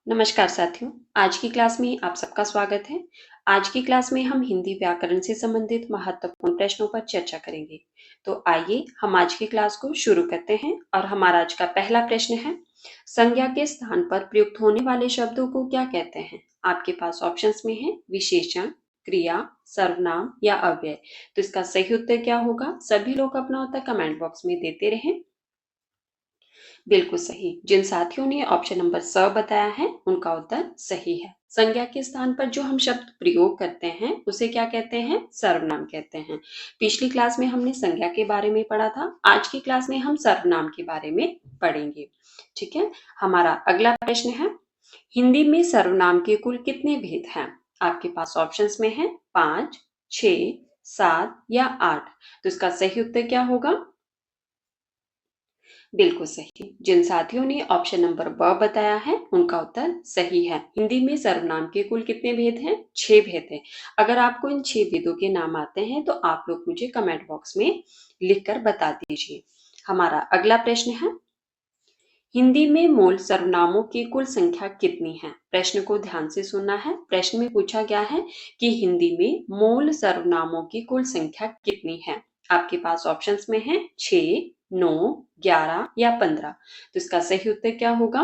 नमस्कार साथियों, आज की क्लास में आप सबका स्वागत है। आज की क्लास में हम हिंदी व्याकरण से संबंधित महत्वपूर्ण प्रश्नों पर चर्चा करेंगे। तो आइए हम आज की क्लास को शुरू करते हैं और हमारा आज का पहला प्रश्न है, संज्ञा के स्थान पर प्रयुक्त होने वाले शब्दों को क्या कहते हैं? आपके पास ऑप्शंस में है विशेषण, क्रिया, सर्वनाम या अव्यय। तो इसका सही उत्तर क्या होगा? सभी लोग अपना उत्तर कमेंट बॉक्स में देते रहें। बिल्कुल सही। जिन साथियों ने ऑप्शन नंबर स बताया है उनका उत्तर सही है। संज्ञा के स्थान पर जो हम शब्द प्रयोग करते हैं उसे क्या कहते हैं? सर्वनाम कहते हैं। पिछली क्लास में हमने संज्ञा के बारे में पढ़ा था। आज की क्लास में हम सर्वनाम के बारे में पढ़ेंगे। ठीक है। हमारा अगला प्रश्न है, हिंदी में सर्वनाम के कुल कितने भेद हैं? आपके पास ऑप्शंस में है 5, 6, 7 या 8। तो इसका सही उत्तर क्या होगा? बिल्कुल सही। जिन साथियों ने ऑप्शन नंबर ब बताया है उनका उत्तर सही है। हिंदी में सर्वनाम के कुल कितने भेद हैं? 6 भेद हैं। अगर आपको इन 6 भेदों के नाम आते हैं तो आप लोग मुझे कमेंट बॉक्स में लिखकर बता दीजिए। हमारा अगला प्रश्न है, हिंदी में मूल सर्वनामों की कुल संख्या कितनी है? प्रश्न को ध्यान से सुनना है। प्रश्न में पूछा गया है कि हिंदी में मूल सर्वनामों की कुल संख्या कितनी है? आपके पास ऑप्शंस में है 6, 9, 11 या 15। तो इसका सही उत्तर क्या होगा?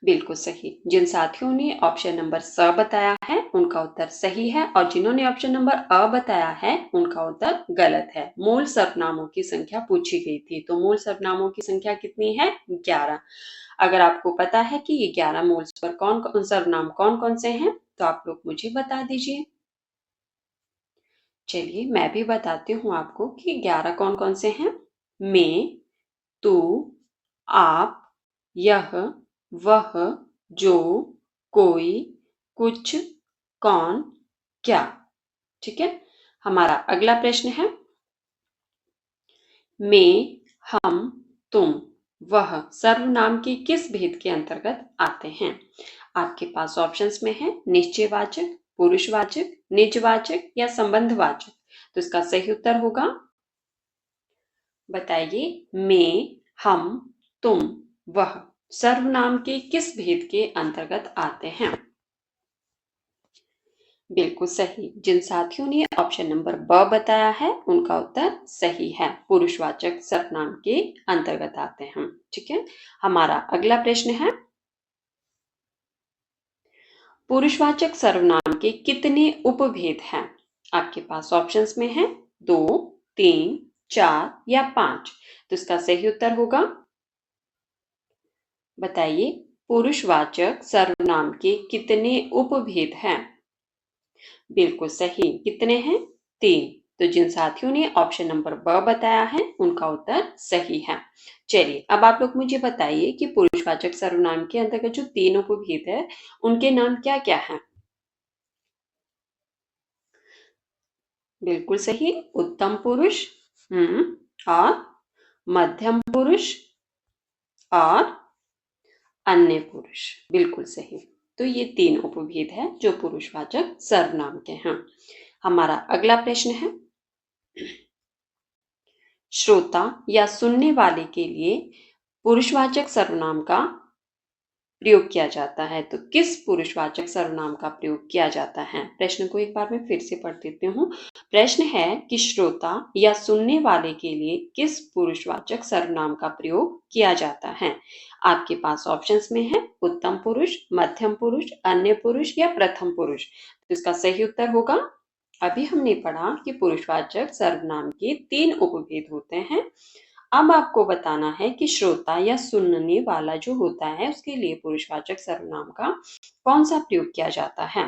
बिल्कुल सही। जिन साथियों ने ऑप्शन नंबर स बताया है उनका उत्तर सही है और जिन्होंने ऑप्शन नंबर अ बताया है उनका उत्तर गलत है। मूल सर्वनामों की संख्या पूछी गई थी, तो मूल सर्वनामों की संख्या कितनी है? 11। अगर आपको पता है कि ये 11 मूल पर कौन कौन सर्वनाम कौन कौन से हैं तो आप लोग मुझे बता दीजिए। चलिए मैं भी बताती हूँ आपको कि 11 कौन कौन से हैं। मैं, तू, आप, यह, वह, जो, कोई, कुछ, कौन, क्या। ठीक है। हमारा अगला प्रश्न है, मैं, हम, तुम, वह सर्वनाम के किस भेद के अंतर्गत आते हैं? आपके पास ऑप्शंस में है निश्चयवाचक, पुरुषवाचक, निजवाचक या संबंधवाचक। तो इसका सही उत्तर होगा, बताइए, मैं, हम, तुम, वह सर्वनाम के किस भेद के अंतर्गत आते हैं? बिल्कुल सही। जिन साथियों ने ऑप्शन नंबर ब बताया है उनका उत्तर सही है। पुरुषवाचक सर्वनाम के अंतर्गत आते हैं। ठीक है। हमारा अगला प्रश्न है, पुरुषवाचक सर्वनाम के कितने उपभेद हैं? आपके पास ऑप्शंस में है 2, 3, 4 या 5। तो इसका सही उत्तर होगा, बताइए, पुरुषवाचक सर्वनाम के कितने उपभेद हैं? बिल्कुल सही। कितने हैं? 3। तो जिन साथियों ने ऑप्शन नंबर ब बताया है उनका उत्तर सही है। चलिए अब आप लोग मुझे बताइए कि पुरुषवाचक सर्वनाम के अंतर्गत जो 3 उपभेद है उनके नाम क्या क्या हैं? बिल्कुल सही। उत्तम पुरुष, और मध्यम पुरुष और अन्य पुरुष। बिल्कुल सही। तो ये 3 उपभेद है जो पुरुषवाचक सर्वनाम के हैं। हमारा अगला प्रश्न है, श्रोता या सुनने वाले के लिए पुरुषवाचक सर्वनाम का प्रयोग किया जाता है। तो किस पुरुषवाचक सर्वनाम का प्रयोग किया जाता है? प्रश्न को एक बार मैं फिर से पढ़ देती हूँ। प्रश्न है कि श्रोता या सुनने वाले के लिए किस पुरुषवाचक सर्वनाम का प्रयोग किया जाता है? आपके पास ऑप्शंस में है उत्तम पुरुष, मध्यम पुरुष, अन्य पुरुष या प्रथम पुरुष। तो इसका सही उत्तर होगा, अभी हमने पढ़ा कि पुरुषवाचक सर्वनाम के 3 उपभेद होते हैं। अब आपको बताना है कि श्रोता या सुनने वाला जो होता है उसके लिए पुरुषवाचक सर्वनाम का कौन सा प्रयोग किया जाता है?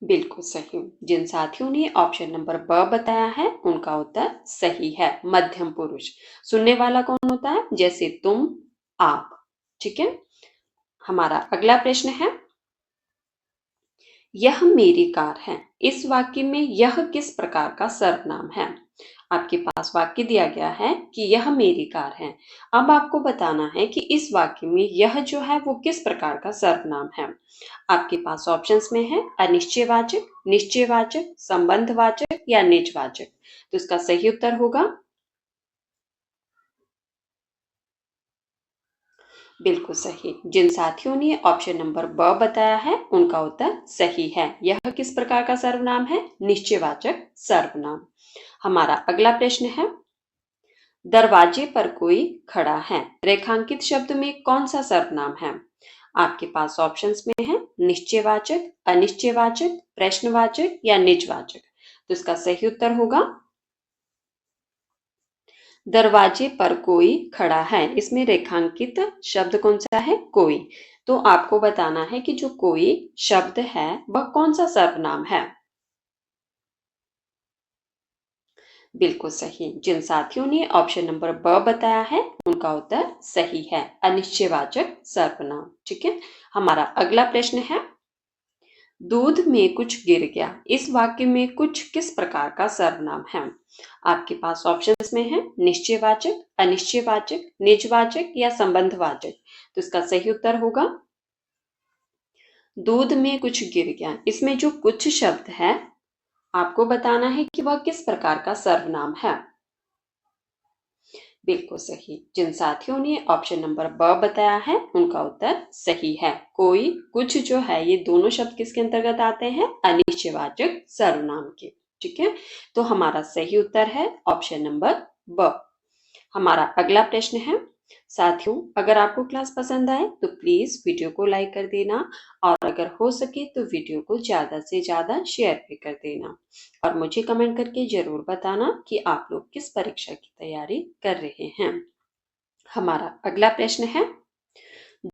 बिल्कुल सही। जिन साथियों ने ऑप्शन नंबर ब बताया है उनका उत्तर सही है, मध्यम पुरुष। सुनने वाला कौन होता है? जैसे तुम, आप। ठीक है। हमारा अगला प्रश्न है, यह मेरी कार है। इस वाक्य में यह किस प्रकार का सर्वनाम है? आपके पास वाक्य दिया गया है कि यह मेरी कार है। अब आपको बताना है कि इस वाक्य में यह जो है वो किस प्रकार का सर्वनाम है। आपके पास ऑप्शंस में है अनिश्चयवाचक, निश्चयवाचक, संबंधवाचक या निजवाचक। तो इसका सही उत्तर होगा, बिल्कुल सही। जिन साथियों ने ऑप्शन नंबर ब बताया है उनका उत्तर सही है। यह किस प्रकार का सर्वनाम है? निश्चयवाचक सर्वनाम। हमारा अगला प्रश्न है, दरवाजे पर कोई खड़ा है। रेखांकित शब्द में कौन सा सर्वनाम है? आपके पास ऑप्शंस में है निश्चयवाचक, अनिश्चयवाचक, प्रश्नवाचक या निजवाचक। तो इसका सही उत्तर होगा दरवाजे पर कोई खड़ा है। इसमें रेखांकित शब्द कौन सा है? कोई। तो आपको बताना है कि जो कोई शब्द है वह कौन सा सर्वनाम है। बिल्कुल सही। जिन साथियों ने ऑप्शन नंबर ब बताया है उनका उत्तर सही है, अनिश्चयवाचक सर्वनाम। ठीक है। हमारा अगला प्रश्न है, दूध में कुछ गिर गया। इस वाक्य में कुछ किस प्रकार का सर्वनाम है? आपके पास ऑप्शंस में है निश्चयवाचक, अनिश्चयवाचक, निजवाचक या संबंधवाचक। तो इसका सही उत्तर होगा दूध में कुछ गिर गया। इसमें जो कुछ शब्द है आपको बताना है कि वह किस प्रकार का सर्वनाम है। बिल्कुल सही। जिन साथियों ने ऑप्शन नंबर ब बताया है उनका उत्तर सही है। कोई, कुछ जो है ये दोनों शब्द किसके अंतर्गत आते हैं? अनिश्चयवाचक सर्वनाम के। ठीक है। तो हमारा सही उत्तर है ऑप्शन नंबर ब। हमारा अगला प्रश्न है, साथियों अगर आपको क्लास पसंद आए तो प्लीज वीडियो को लाइक कर देना और अगर हो सके तो वीडियो को ज्यादा से ज्यादा शेयर भी कर देना और मुझे कमेंट करके जरूर बताना कि आप लोग किस परीक्षा की तैयारी कर रहे हैं। हमारा अगला प्रश्न है,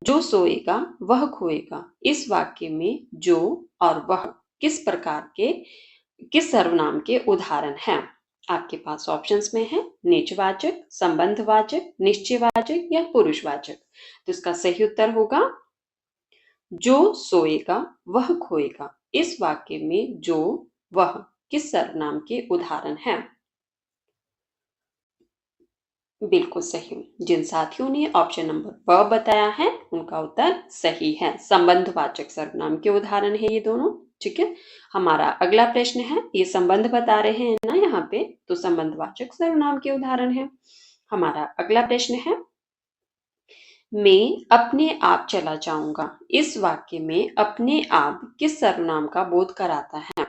जो सोएगा वह खोएगा। इस वाक्य में जो और वह किस प्रकार के किस सर्वनाम के उदाहरण हैं? आपके पास ऑप्शंस में है निजवाचक, संबंधवाचक, निश्चयवाचक या पुरुषवाचक। तो इसका सही उत्तर होगा जो सोएगा वह खोएगा। इस वाक्य में जो वह किस सर्वनाम के उदाहरण हैं? बिल्कुल सही। जिन साथियों ने ऑप्शन नंबर ब बताया है उनका उत्तर सही है, संबंधवाचक सर्वनाम के उदाहरण है ये दोनों। ठीक है। हमारा अगला प्रश्न है, ये संबंध बता रहे हैं ना यहाँ पे, तो संबंधवाचक सर्वनाम के उदाहरण है। हमारा अगला प्रश्न है, मैं अपने आप चला जाऊंगा। इस वाक्य में अपने आप किस सर्वनाम का बोध कराता है?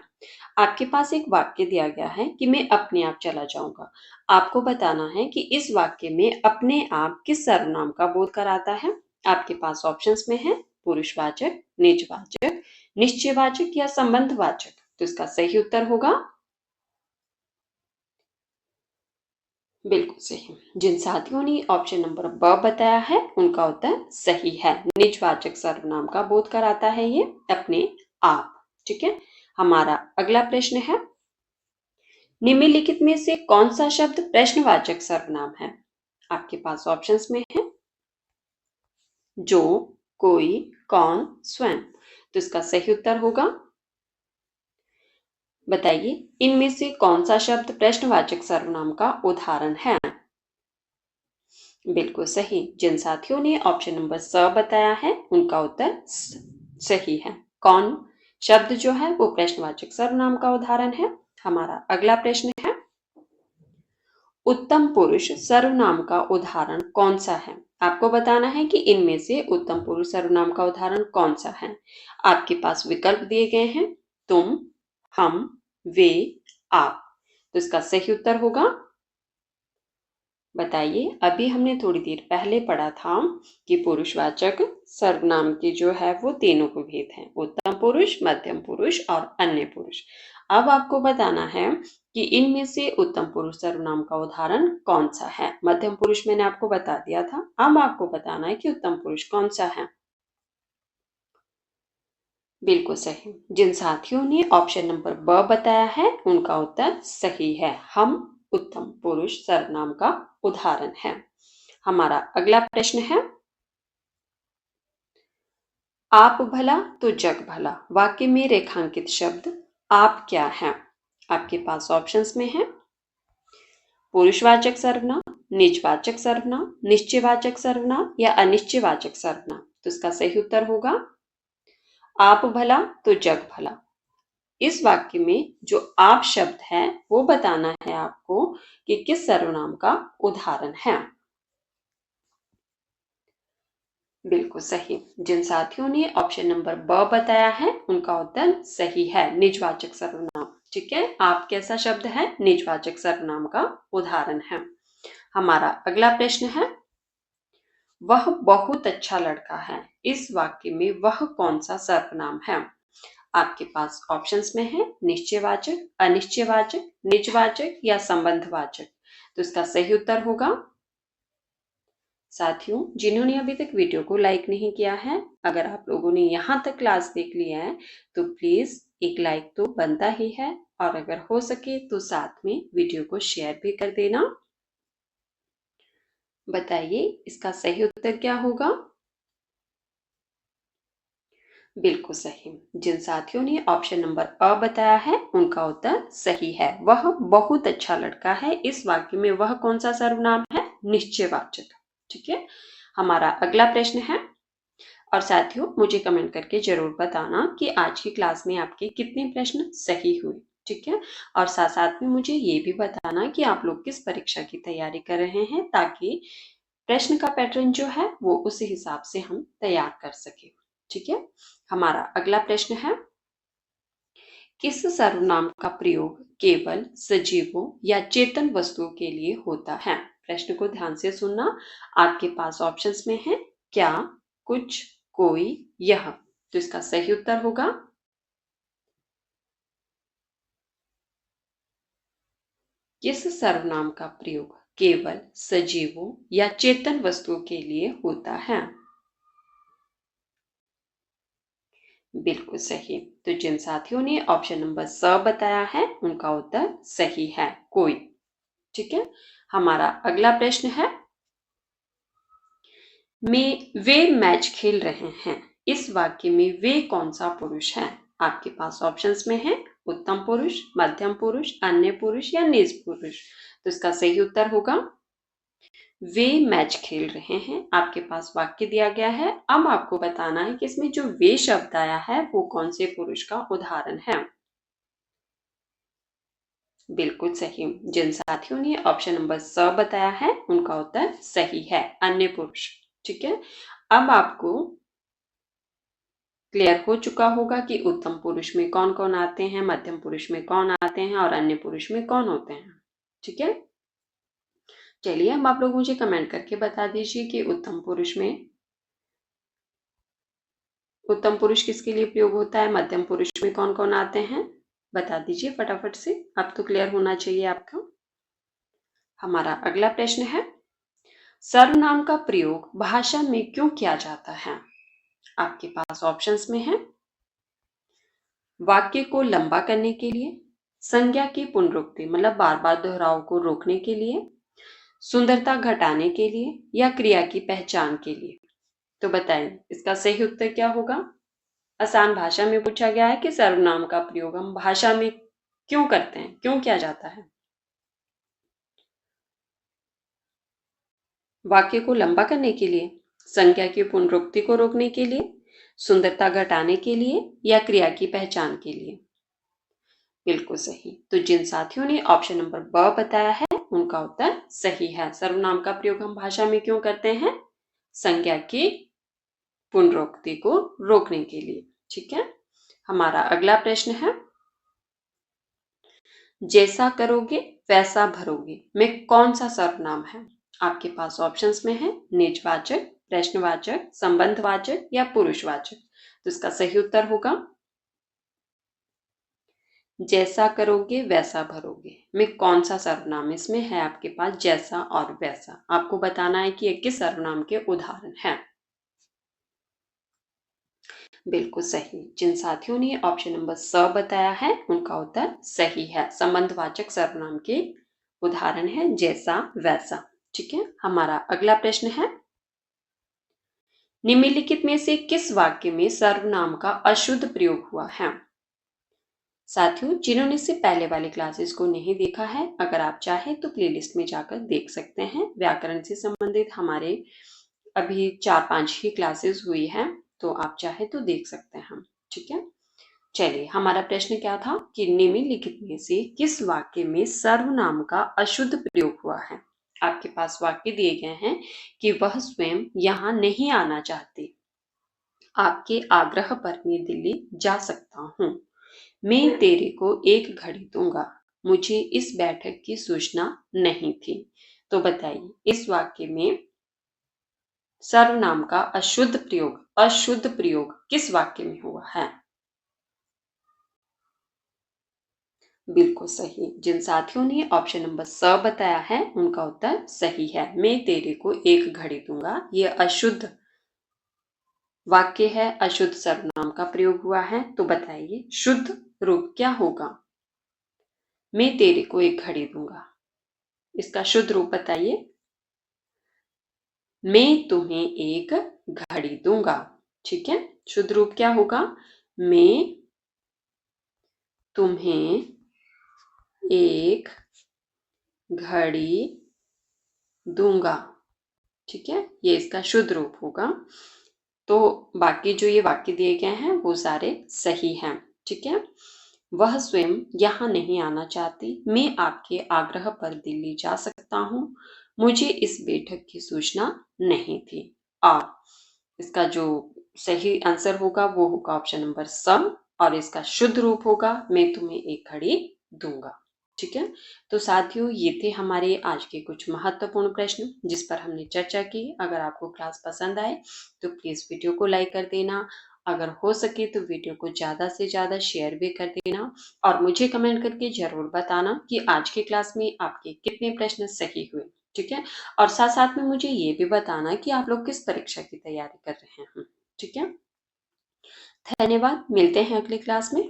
आपके पास एक वाक्य दिया गया है कि मैं अपने आप चला जाऊंगा। आपको बताना है कि इस वाक्य में अपने आप किस सर्वनाम का बोध कराता है। आपके पास ऑप्शंस में है पुरुषवाचक, निजवाचक, निश्चयवाचक या संबंधवाचक। तो इसका सही उत्तर होगा बिल्कुल सही। जिन साथियों ने ऑप्शन नंबर ब बताया है उनका उत्तर सही है, निजवाचक सर्वनाम का बोध कराता है ये अपने आप। ठीक है। हमारा अगला प्रश्न है, निम्नलिखित में से कौन सा शब्द प्रश्नवाचक सर्वनाम है? आपके पास ऑप्शंस में है जो, कोई, कौन, स्वयं। तो इसका सही उत्तर होगा, बताइए इनमें से कौन सा शब्द प्रश्नवाचक सर्वनाम का उदाहरण है? बिल्कुल सही। जिन साथियों ने ऑप्शन नंबर स बताया है उनका उत्तर सही है। कौन शब्द जो है वो प्रश्नवाचक सर्वनाम का उदाहरण है। हमारा अगला प्रश्न है, उत्तम पुरुष सर्वनाम का उदाहरण कौन सा है? आपको बताना है कि इनमें से उत्तम पुरुष सर्वनाम का उदाहरण कौन सा है। आपके पास विकल्प दिए गए हैं तुम, हम, वे, आप। तो इसका सही उत्तर होगा, बताइए अभी हमने थोड़ी देर पहले पढ़ा था कि पुरुषवाचक सर्वनाम के जो है वो तीनों को भेद हैं, उत्तम पुरुष, मध्यम पुरुष और अन्य पुरुष। अब आपको बताना है कि इनमें से उत्तम पुरुष सर्वनाम का उदाहरण कौन सा है। मध्यम पुरुष मैंने आपको बता दिया था, अब आपको बताना है कि उत्तम पुरुष कौन सा है। बिल्कुल सही। जिन साथियों ने ऑप्शन नंबर ब बताया है उनका उत्तर सही है, हम उत्तम पुरुष सर्वनाम का उदाहरण है। हमारा अगला प्रश्न है, आप भला तो जग भला। वाक्य में रेखांकित शब्द आप क्या है? आपके पास ऑप्शंस में है पुरुषवाचक सर्वनाम, निजवाचक सर्वनाम, निश्चयवाचक सर्वनाम या अनिश्चयवाचक सर्वनाम। तो इसका सही उत्तर होगा आप भला तो जग भला। इस वाक्य में जो आप शब्द है वो बताना है आपको कि किस सर्वनाम का उदाहरण है। बिल्कुल सही। जिन साथियों ने ऑप्शन नंबर ब बताया है उनका उत्तर सही है, निजवाचक सर्वनाम। ठीक है, आप कैसा शब्द है? निजवाचक सर्वनाम का उदाहरण है। हमारा अगला प्रश्न है, वह बहुत अच्छा लड़का है। इस वाक्य में वह कौन सा सर्वनाम है? आपके पास ऑप्शंस में है निश्चयवाचक, अनिश्चयवाचक, निजवाचक या संबंधवाचक। तो इसका सही उत्तर होगा, साथियों जिन्होंने अभी तक वीडियो को लाइक नहीं किया है, अगर आप लोगों ने यहाँ तक क्लास देख लिया है तो प्लीज एक लाइक तो बनता ही है, और अगर हो सके तो साथ में वीडियो को शेयर भी कर देना। बताइए इसका सही उत्तर क्या होगा? बिल्कुल सही। जिन साथियों ने ऑप्शन नंबर अ बताया है उनका उत्तर सही है, वह बहुत अच्छा लड़का है। इस वाक्य में वह कौन सा सर्वनाम है? निश्चयवाचक। ठीक है, हमारा अगला प्रश्न है, और साथियों मुझे कमेंट करके जरूर बताना कि आज की क्लास में आपके कितने प्रश्न सही हुए। ठीक है, और साथ साथ में मुझे ये भी बताना कि आप लोग किस परीक्षा की तैयारी कर रहे हैं, ताकि प्रश्न का पैटर्न जो है वो उसी हिसाब से हम तैयार कर सके। ठीक है, हमारा अगला प्रश्न है, किस सर्वनाम का प्रयोग केवल सजीवों या चेतन वस्तुओं के लिए होता है? प्रश्न को ध्यान से सुनना। आपके पास ऑप्शंस में है क्या, कुछ, कोई, यह। तो इसका सही उत्तर होगा, किस सर्वनाम का प्रयोग केवल सजीवों या चेतन वस्तुओं के लिए होता है? बिल्कुल सही। तो जिन साथियों ने ऑप्शन नंबर स बताया है उनका उत्तर सही है, कोई। ठीक है, हमारा अगला प्रश्न है, में वे मैच खेल रहे हैं। इस वाक्य में वे कौन सा पुरुष है? आपके पास ऑप्शंस में है उत्तम पुरुष, मध्यम पुरुष, अन्य पुरुष या निज पुरुष। तो इसका सही उत्तर होगा, वे मैच खेल रहे हैं। आपके पास वाक्य दिया गया है, अब आपको बताना है कि इसमें जो वे शब्द आया है वो कौन से पुरुष का उदाहरण है। बिल्कुल सही। जिन साथियों ने ऑप्शन नंबर स बताया है उनका उत्तर सही है, अन्य पुरुष। ठीक है, अब आपको क्लियर हो चुका होगा कि उत्तम पुरुष में कौन कौन आते हैं, मध्यम पुरुष में कौन आते हैं और अन्य पुरुष में कौन होते हैं। ठीक है, चलिए अब आप लोग मुझे कमेंट करके बता दीजिए कि उत्तम पुरुष किसके लिए प्रयोग होता है, मध्यम पुरुष में कौन कौन आते हैं। बता दीजिए फटाफट से, अब तो क्लियर होना चाहिए आपका। हमारा अगला प्रश्न है, सर्वनाम का प्रयोग भाषा में क्यों किया जाता है? आपके पास ऑप्शंस में है वाक्य को लंबा करने के लिए, संज्ञा की पुनरुक्ति मतलब बार बार दोहराव को रोकने के लिए, सुंदरता घटाने के लिए या क्रिया की पहचान के लिए। तो बताएं इसका सही उत्तर क्या होगा? आसान भाषा में पूछा गया है कि सर्वनाम का प्रयोग हम भाषा में क्यों करते हैं, क्यों किया जाता है? वाक्य को लंबा करने के लिए, संज्ञा की पुनरुक्ति को रोकने के लिए, सुंदरता घटाने के लिए या क्रिया की पहचान के लिए। बिल्कुल सही। तो जिन साथियों ने ऑप्शन नंबर ब बताया है उनका उत्तर सही है। सर्वनाम का प्रयोग हम भाषा में क्यों करते हैं? संज्ञा की पुनरुक्ति को रोकने के लिए। ठीक है, हमारा अगला प्रश्न है, जैसा करोगे वैसा भरोगे में कौन सा सर्वनाम है? आपके पास ऑप्शंस में है निजवाचक, प्रश्नवाचक, संबंधवाचक या पुरुषवाचक। तो इसका सही उत्तर होगा, जैसा करोगे वैसा भरोगे में कौन सा सर्वनाम इसमें है? आपके पास जैसा और वैसा। आपको बताना है कि ये किस सर्वनाम के उदाहरण हैं। बिल्कुल सही। जिन साथियों ने ऑप्शन नंबर स बताया है उनका उत्तर सही है, संबंधवाचक सर्वनाम के उदाहरण है जैसा वैसा। ठीक है, हमारा अगला प्रश्न है, निम्नलिखित में से किस वाक्य में सर्वनाम का अशुद्ध प्रयोग हुआ है? साथियों जिन्होंने से पहले वाले क्लासेस को नहीं देखा है, अगर आप चाहें तो प्लेलिस्ट में जाकर देख सकते हैं। व्याकरण से संबंधित हमारे अभी 4-5 ही क्लासेस हुई हैं, तो आप चाहे तो देख सकते हैं। ठीक है, चलिए हमारा प्रश्न क्या था कि निम्नलिखित में से किस वाक्य में सर्वनाम का अशुद्ध प्रयोग हुआ है? आपके पास वाक्य दिए गए हैं कि वह स्वयं यहाँ नहीं आना चाहती। आपके आग्रह पर मैं दिल्ली जा सकता हूँ। मैं तेरे को एक घड़ी दूंगा। मुझे इस बैठक की सूचना नहीं थी। तो बताइए इस वाक्य में सर्वनाम का अशुद्ध प्रयोग किस वाक्य में हुआ है? बिल्कुल सही। जिन साथियों ने ऑप्शन नंबर स बताया है उनका उत्तर सही है। मैं तेरे को एक घड़ी दूंगा, ये अशुद्ध वाक्य है, अशुद्ध सर्वनाम का प्रयोग हुआ है। तो बताइए शुद्ध रूप क्या होगा? मैं तेरे को एक घड़ी दूंगा, इसका शुद्ध रूप बताइए। मैं तुम्हें एक घड़ी दूंगा। ठीक है, शुद्ध रूप क्या होगा? मैं तुम्हें एक घड़ी दूंगा। ठीक है, ये इसका शुद्ध रूप होगा। तो बाकी जो ये वाक्य दिए गए हैं वो सारे सही हैं। ठीक है, वह स्वयं यहाँ नहीं आना चाहती। मैं आपके आग्रह पर दिल्ली जा सकता हूँ। मुझे इस बैठक की सूचना नहीं थी। और इसका जो सही आंसर होगा वो होगा ऑप्शन नंबर स, और इसका शुद्ध रूप होगा मैं तुम्हें एक घड़ी दूंगा। ठीक है, तो साथियों ये थे हमारे आज के कुछ महत्वपूर्ण प्रश्न जिस पर हमने चर्चा की। अगर आपको क्लास पसंद आए तो प्लीज वीडियो को लाइक कर देना। अगर हो सके तो वीडियो को ज़्यादा से ज़्यादा शेयर भी कर देना, और मुझे कमेंट करके ज़रूर बताना कि आज की क्लास में आपके कितने प्रश्न सही हुए। ठीक है, और साथ साथ में मुझे ये भी बताना कि आप लोग किस परीक्षा की तैयारी कर रहे हैं। ठीक है, धन्यवाद। मिलते हैं अगली क्लास में।